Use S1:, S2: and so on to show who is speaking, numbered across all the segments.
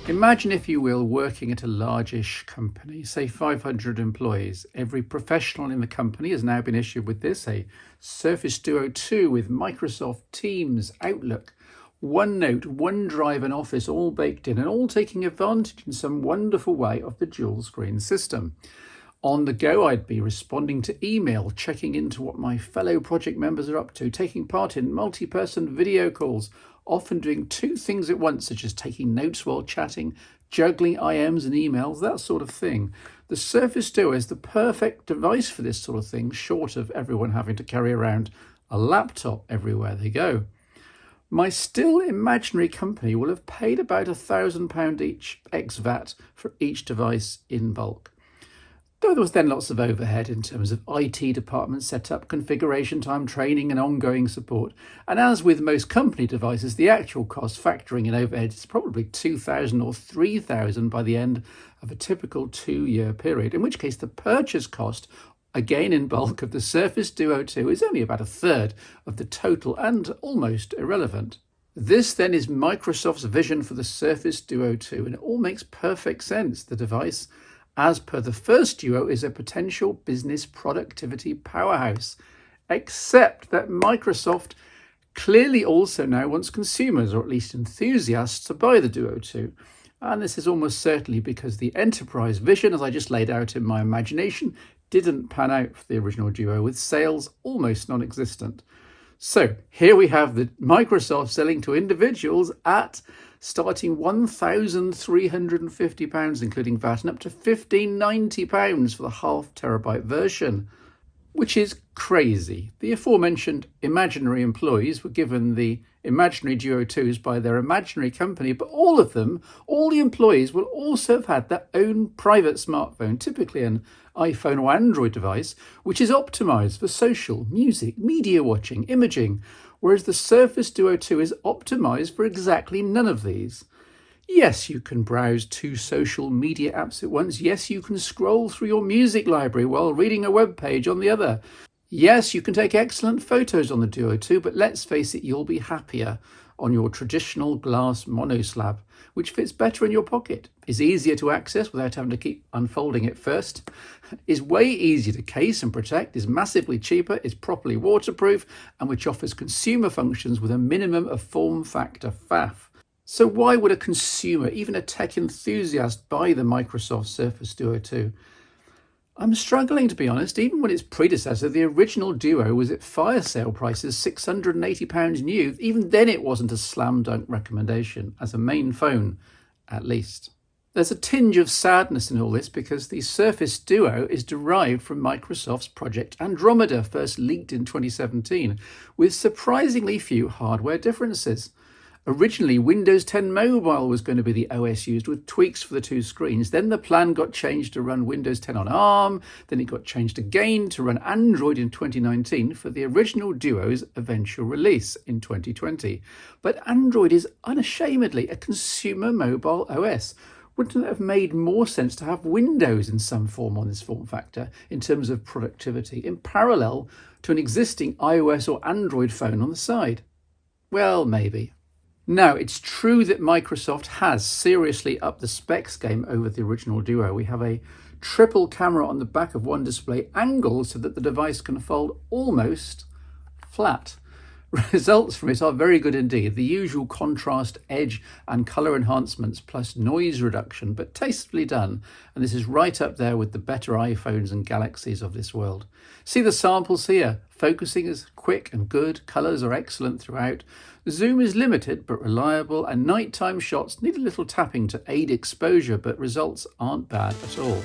S1: Imagine, if you will, working at a largish company, say 500 employees. Every professional in the company has now been issued with this, a Surface Duo 2 with Microsoft Teams, Outlook, OneNote, OneDrive and Office all baked in, and all taking advantage in some wonderful way of the dual screen system. On the go, I'd be responding to email, checking into what my fellow project members are up to, taking part in multi-person video calls, often doing two things at once, such as taking notes while chatting, juggling IMs and emails, that sort of thing. The Surface Duo is the perfect device for this sort of thing, short of everyone having to carry around a laptop everywhere they go. My still imaginary company will have paid about £1,000 each ex-VAT for each device in bulk. Though there was then lots of overhead in terms of IT department setup, configuration time, training and ongoing support. And as with most company devices, the actual cost factoring in overhead is probably £2,000 or £3,000 by the end of a typical 2-year period, in which case the purchase cost, again in bulk, of the Surface Duo 2 is only about a third of the total and almost irrelevant. This then is Microsoft's vision for the Surface Duo 2, and it all makes perfect sense. The device, as per the first Duo, is a potential business productivity powerhouse, except that Microsoft clearly also now wants consumers, or at least enthusiasts, to buy the Duo 2. And this is almost certainly because the enterprise vision, as I just laid out in my imagination, didn't pan out for the original Duo, with sales almost non-existent. So here we have the Microsoft selling to individuals at starting £1,350, including VAT, and up to £1,590 for the half terabyte version, which is crazy. The aforementioned imaginary employees were given the imaginary Duo 2s by their imaginary company, but all the employees will also have had their own private smartphone, typically an iPhone or Android device, which is optimized for social, music, media watching, imaging, whereas the Surface Duo 2 is optimized for exactly none of these. Yes, you can browse 2 social media apps at once. Yes, you can scroll through your music library while reading a web page on the other. Yes, you can take excellent photos on the Duo 2, but let's face it, you'll be happier on your traditional glass monoslab, which fits better in your pocket, is easier to access without having to keep unfolding it first, is way easier to case and protect, is massively cheaper, is properly waterproof, and which offers consumer functions with a minimum of form factor faff. So why would a consumer, even a tech enthusiast, buy the Microsoft Surface Duo 2? I'm struggling, to be honest. Even when its predecessor, the original Duo, was at fire sale prices £680 new, even then it wasn't a slam dunk recommendation, as a main phone, at least. There's a tinge of sadness in all this because the Surface Duo is derived from Microsoft's Project Andromeda, first leaked in 2017, with surprisingly few hardware differences. Originally, Windows 10 Mobile was going to be the OS used, with tweaks for the 2 screens. Then the plan got changed to run Windows 10 on ARM. Then it got changed again to run Android in 2019 for the original Duo's eventual release in 2020. But Android is unashamedly a consumer mobile OS. Wouldn't it have made more sense to have Windows in some form on this form factor in terms of productivity, in parallel to an existing iOS or Android phone on the side? Well, maybe. Now, it's true that Microsoft has seriously upped the specs game over the original Duo. We have a triple camera on the back of one display, angled so that the device can fold almost flat. Results from it are very good indeed. The usual contrast, edge and colour enhancements plus noise reduction, but tastefully done. And this is right up there with the better iPhones and Galaxies of this world. See the samples here. Focusing is quick and good. Colours are excellent throughout. Zoom is limited but reliable, and nighttime shots need a little tapping to aid exposure, but results aren't bad at all.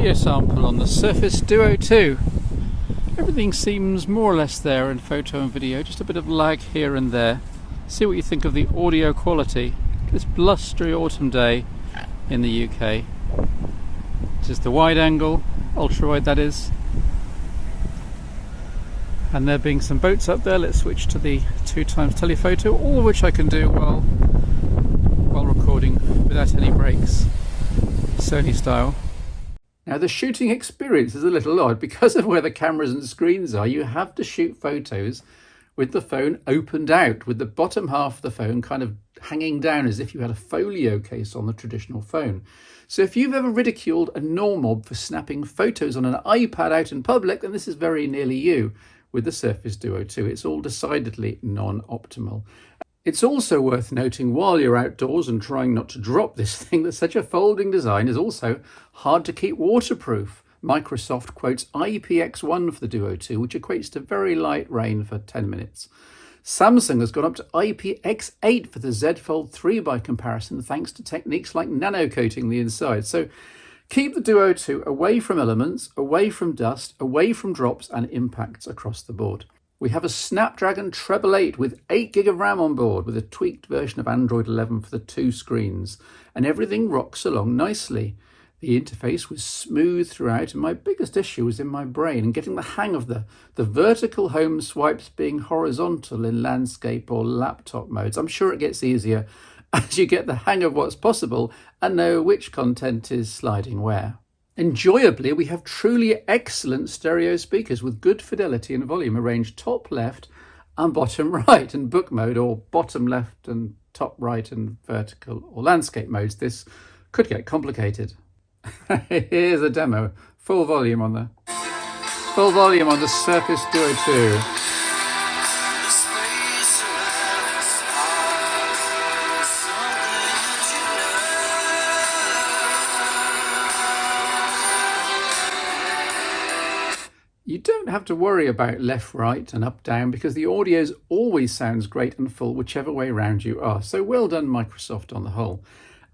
S1: video sample on the Surface Duo 2. Everything seems more or less there in photo and video, just a bit of lag here and there. See what you think of the audio quality this blustery autumn day in the UK. This is the wide angle, ultra wide that is. And there being some boats up there, let's switch to the 2x telephoto, all of which I can do while recording without any breaks, Sony style. Now the shooting experience is a little odd. Because of where the cameras and screens are, you have to shoot photos with the phone opened out, with the bottom half of the phone kind of hanging down as if you had a folio case on the traditional phone. So if you've ever ridiculed a normob for snapping photos on an iPad out in public, then this is very nearly you with the Surface Duo 2. It's all decidedly non-optimal. It's also worth noting while you're outdoors and trying not to drop this thing that such a folding design is also hard to keep waterproof. Microsoft quotes IPX1 for the Duo 2, which equates to very light rain for 10 minutes. Samsung has gone up to IPX8 for the Z Fold 3 by comparison, thanks to techniques like nano coating the inside. So keep the Duo 2 away from elements, away from dust, away from drops and impacts across the board. We have a Snapdragon Treble 8 with 8 GB of RAM on board, with a tweaked version of Android 11 for the two screens, and everything rocks along nicely. The interface was smooth throughout, and my biggest issue was in my brain and getting the hang of the vertical home swipes being horizontal in landscape or laptop modes. I'm sure it gets easier as you get the hang of what's possible and know which content is sliding where. Enjoyably, we have truly excellent stereo speakers with good fidelity and volume arranged top left and bottom right, and book mode, or bottom left and top right and vertical or landscape modes. This could get complicated. Here's a demo, full volume on the Surface Duo 2. You don't have to worry about left, right and up, down, because the audio always sounds great and full whichever way around you are. So well done, Microsoft, on the whole.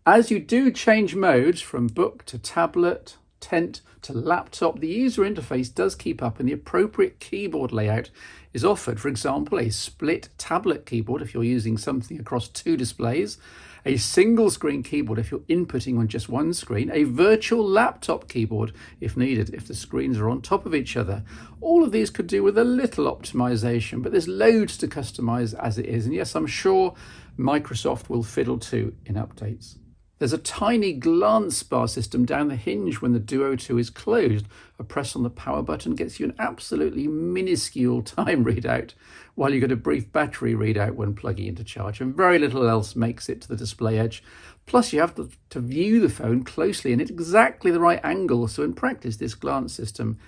S1: As you do change modes from book to tablet, tent to laptop, the user interface does keep up and the appropriate keyboard layout is offered. For example, a split tablet keyboard if you're using something across two displays, a single screen keyboard if you're inputting on just one screen, a virtual laptop keyboard if needed, if the screens are on top of each other. All of these could do with a little optimization, but there's loads to customize as it is. And yes, I'm sure Microsoft will fiddle too in updates. There's a tiny glance bar system down the hinge when the Duo 2 is closed. A press on the power button gets you an absolutely minuscule time readout, while you get a brief battery readout when plugging into charge, and very little else makes it to the display edge. Plus you have to view the phone closely and at exactly the right angle, so in practice this glance system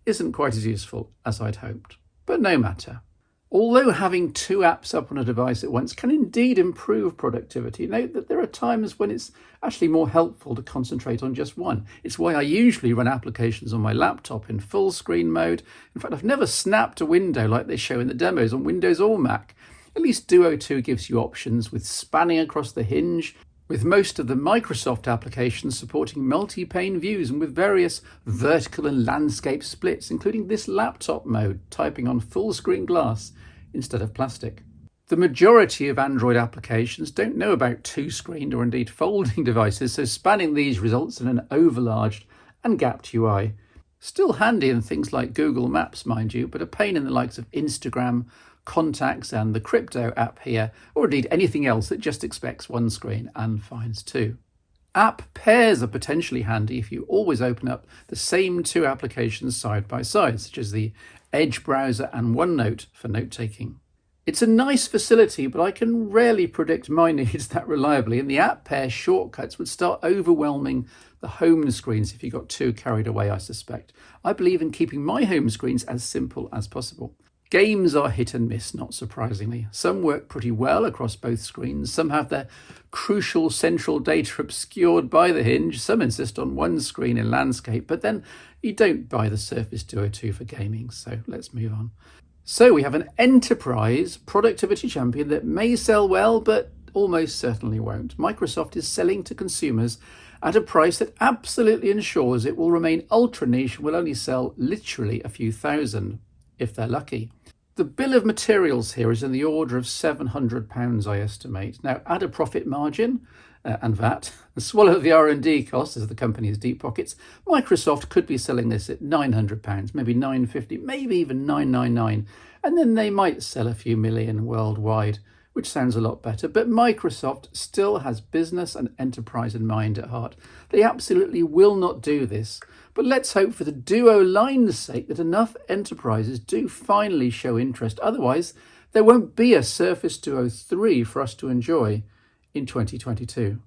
S1: isn't quite as useful as I'd hoped. But no matter. Although having two apps up on a device at once can indeed improve productivity, note that there are times when it's actually more helpful to concentrate on just one. It's why I usually run applications on my laptop in full screen mode. In fact, I've never snapped a window like they show in the demos on Windows or Mac. At least Duo 2 gives you options with spanning across the hinge, with most of the Microsoft applications supporting multi-pane views and with various vertical and landscape splits, including this laptop mode, typing on full screen glass instead of plastic. The majority of Android applications don't know about two-screened or indeed folding devices, so spanning these results in an overlarged and gapped UI. Still handy in things like Google Maps, mind you, but a pain in the likes of Instagram, Contacts and the Crypto app here, or indeed anything else that just expects one screen and finds two. App pairs are potentially handy if you always open up the same two applications side by side, such as the Edge browser and OneNote for note-taking. It's a nice facility, but I can rarely predict my needs that reliably, and the app pair shortcuts would start overwhelming the home screens if you got too carried away, I suspect. I believe in keeping my home screens as simple as possible. Games are hit and miss, not surprisingly. Some work pretty well across both screens. Some have their crucial central data obscured by the hinge. Some insist on one screen in landscape, but then you don't buy the Surface Duo 2 for gaming, so let's move on. So we have an enterprise productivity champion that may sell well, but almost certainly won't. Microsoft is selling to consumers at a price that absolutely ensures it will remain ultra niche and will only sell literally a few thousand, if they're lucky. The bill of materials here is in the order of £700, I estimate. Now, add a profit margin and VAT, and swallow the R&D costs as the company's deep pockets. Microsoft could be selling this at £900, maybe £950, maybe even £999, and then they might sell a few million worldwide, which sounds a lot better. But Microsoft still has business and enterprise in mind at heart. They absolutely will not do this. But let's hope for the Duo line's sake that enough enterprises do finally show interest. Otherwise, there won't be a Surface Duo 3 for us to enjoy in 2022.